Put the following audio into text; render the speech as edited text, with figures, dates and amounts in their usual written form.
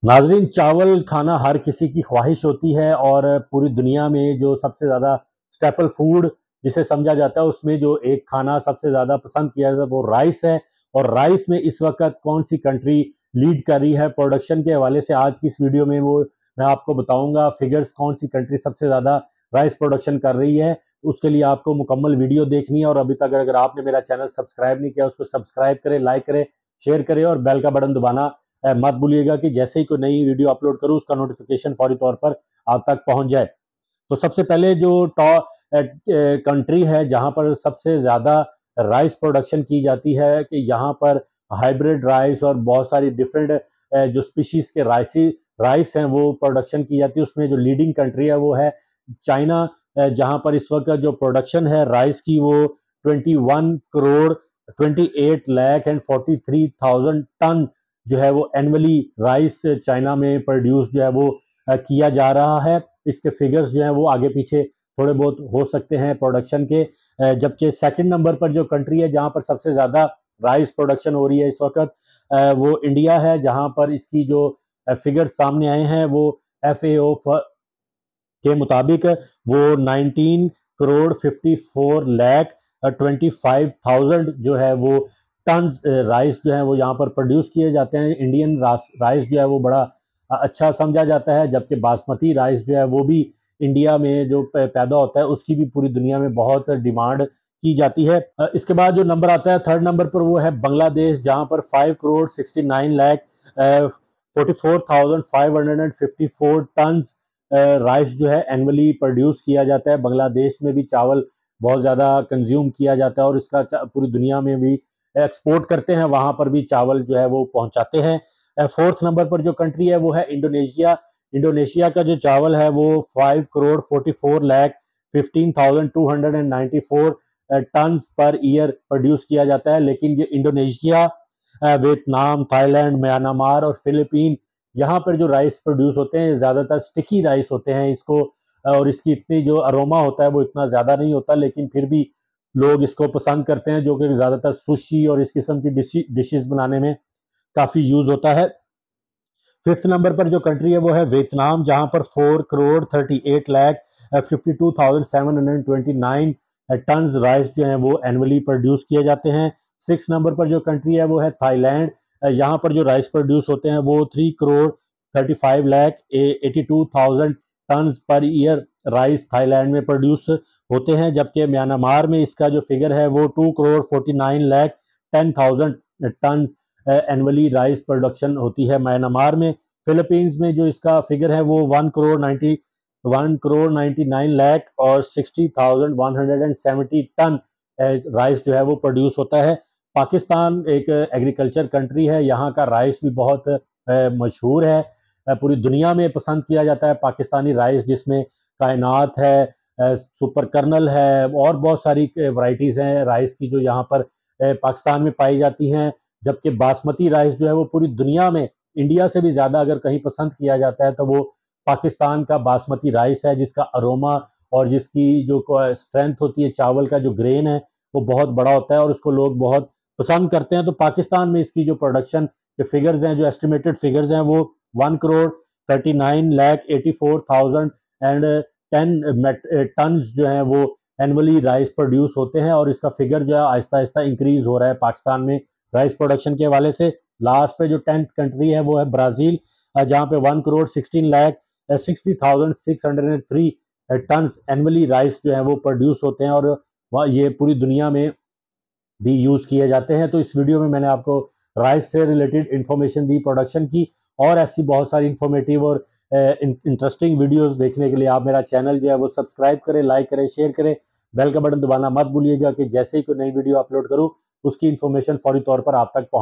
नाजरीन, चावल खाना हर किसी की ख्वाहिश होती है और पूरी दुनिया में जो सबसे ज़्यादा स्टेपल फूड जिसे समझा जाता है, उसमें जो एक खाना सबसे ज़्यादा पसंद किया जाता है वो राइस है। और राइस में इस वक्त कौन सी कंट्री लीड कर रही है प्रोडक्शन के हवाले से आज की इस वीडियो में वो मैं आपको बताऊंगा। फिगर्स कौन सी कंट्री सबसे ज़्यादा राइस प्रोडक्शन कर रही है, उसके लिए आपको मुकम्मल वीडियो देखनी है। और अभी तक अगर आपने मेरा चैनल सब्सक्राइब नहीं किया, उसको सब्सक्राइब करें, लाइक करें, शेयर करें और बेल का बटन दबाना मत भूलिएगा कि जैसे ही कोई नई वीडियो अपलोड करूं उसका नोटिफिकेशन फौरी तौर पर आप तक पहुंच जाए। तो सबसे पहले जो टॉप कंट्री है जहां पर सबसे ज़्यादा राइस प्रोडक्शन की जाती है, कि यहाँ पर हाइब्रिड राइस और बहुत सारी डिफरेंट जो स्पीशीज़ के राइस हैं वो प्रोडक्शन की जाती है। उसमें जो लीडिंग कंट्री है वो है चाइना, जहां पर इस वक्त जो प्रोडक्शन है राइस की वो 21 करोड़ 28 लाख एंड 43,000 टन जो है वो एनुअली राइस चाइना में प्रोड्यूस जो है वो किया जा रहा है। इसके फिगर्स जो हैं वो आगे पीछे थोड़े बहुत हो सकते हैं प्रोडक्शन के। जबकि सेकंड नंबर पर जो कंट्री है जहां पर सबसे ज़्यादा राइस प्रोडक्शन हो रही है इस वक्त, वो इंडिया है, जहां पर इसकी जो फिगर्स सामने आए हैं वो FAO के मुताबिक वो 19 करोड़ 54 लाख 25,000 जो है वो टन राइस जो है वो यहाँ पर प्रोड्यूस किए जाते हैं। इंडियन राइस जो है वो बड़ा अच्छा समझा जाता है, जबकि बासमती राइस जो है वो भी इंडिया में जो पैदा होता है उसकी भी पूरी दुनिया में बहुत डिमांड की जाती है। इसके बाद जो नंबर आता है थर्ड नंबर पर वो है बांग्लादेश, जहाँ पर 5 करोड़ 69 लाख 44,554 टन राइस जो है एनुअली प्रोड्यूस किया जाता है। बांग्लादेश में भी चावल बहुत ज़्यादा कंज्यूम किया जाता है और इसका पूरी दुनिया में भी एक्सपोर्ट करते हैं, वहाँ पर भी चावल जो है वो पहुँचाते हैं। फोर्थ नंबर पर जो कंट्री है वो है इंडोनेशिया। इंडोनेशिया का जो चावल है वो 5 crore 44 lakh 15,294 ton per year produce किया जाता है। लेकिन ये इंडोनेशिया, वियतनाम, थाईलैंड, म्यांमार और फिलीपीन, यहाँ पर जो राइस प्रोड्यूस होते हैं ज़्यादातर स्टिकी राइस होते हैं। इसको और इसकी इतनी जो अरोमा होता है वो इतना ज़्यादा नहीं होता, लेकिन फिर भी लोग इसको पसंद करते हैं, जो कि ज़्यादातर सुशी और इस किस्म की डिशेस बनाने में काफ़ी यूज़ होता है। फिफ्थ नंबर पर जो कंट्री है वो है वियतनाम, जहां पर 4 करोड़ 38 लाख 52,729 टन राइस जो है वो एनुअली प्रोड्यूस किए जाते हैं। सिक्स नंबर पर जो कंट्री है वो है थाईलैंड, यहाँ पर जो राइस प्रोड्यूस होते हैं वो 3 crore 35 lakh 82,000 ton per year rice Thailand में प्रोड्यूस होते हैं। जबकि म्यांमार में इसका जो फिगर है वो 2 crore 49 lakh 10,000 ton annually rice production होती है म्यांमार में। फिलीपींस में जो इसका फिगर है वो 1 करोड़ 99 लाख और 60,170 टन राइस जो है वो प्रोड्यूस होता है। पाकिस्तान एक एग्रीकल्चर कंट्री है, यहाँ का राइस भी बहुत मशहूर है, पूरी दुनिया में पसंद किया जाता है पाकिस्तानी राइस, जिसमें कायनात है, सुपर कर्नल है और बहुत सारी वैरायटीज़ हैं राइस की जो यहाँ पर पाकिस्तान में पाई जाती हैं। जबकि बासमती राइस जो है वो पूरी दुनिया में इंडिया से भी ज़्यादा अगर कहीं पसंद किया जाता है तो वो पाकिस्तान का बासमती राइस है, जिसका अरोमा और जिसकी जो स्ट्रेंथ होती है, चावल का जो ग्रेन है वो बहुत बड़ा होता है और उसको लोग बहुत पसंद करते हैं। तो पाकिस्तान में इसकी जो प्रोडक्शन के फिगर्स हैं, जो एस्टिमेटेड फिगर्स हैं, वो 1 करोड़ 39 लाख 84,000 एंड 10 टन जो हैं वो एनुअली राइस प्रोड्यूस होते हैं। और इसका फिगर जो है आहिस्ता आहिस्ता इंक्रीज हो रहा है पाकिस्तान में राइस प्रोडक्शन के हवाले से। लास्ट पे जो 10th कंट्री है वो है ब्राज़ील, जहाँ पे 1 crore 16 lakh 60,603 ton annually rice जो है वो प्रोड्यूस होते हैं और वह ये पूरी दुनिया में भी यूज़ किए जाते हैं। तो इस वीडियो में मैंने आपको राइस से रिलेटेड इंफॉर्मेशन दी, प्रोडक्शन की, और ऐसी बहुत सारी इंफॉर्मेटिव और इंटरेस्टिंग वीडियोस देखने के लिए आप मेरा चैनल जो है वो सब्सक्राइब करें, लाइक करें, शेयर करें, बेल का बटन दबाना मत भूलिएगा कि जैसे ही कोई नई वीडियो अपलोड करूँ उसकी इन्फॉर्मेशन फौरी तौर पर आप तक पहुँच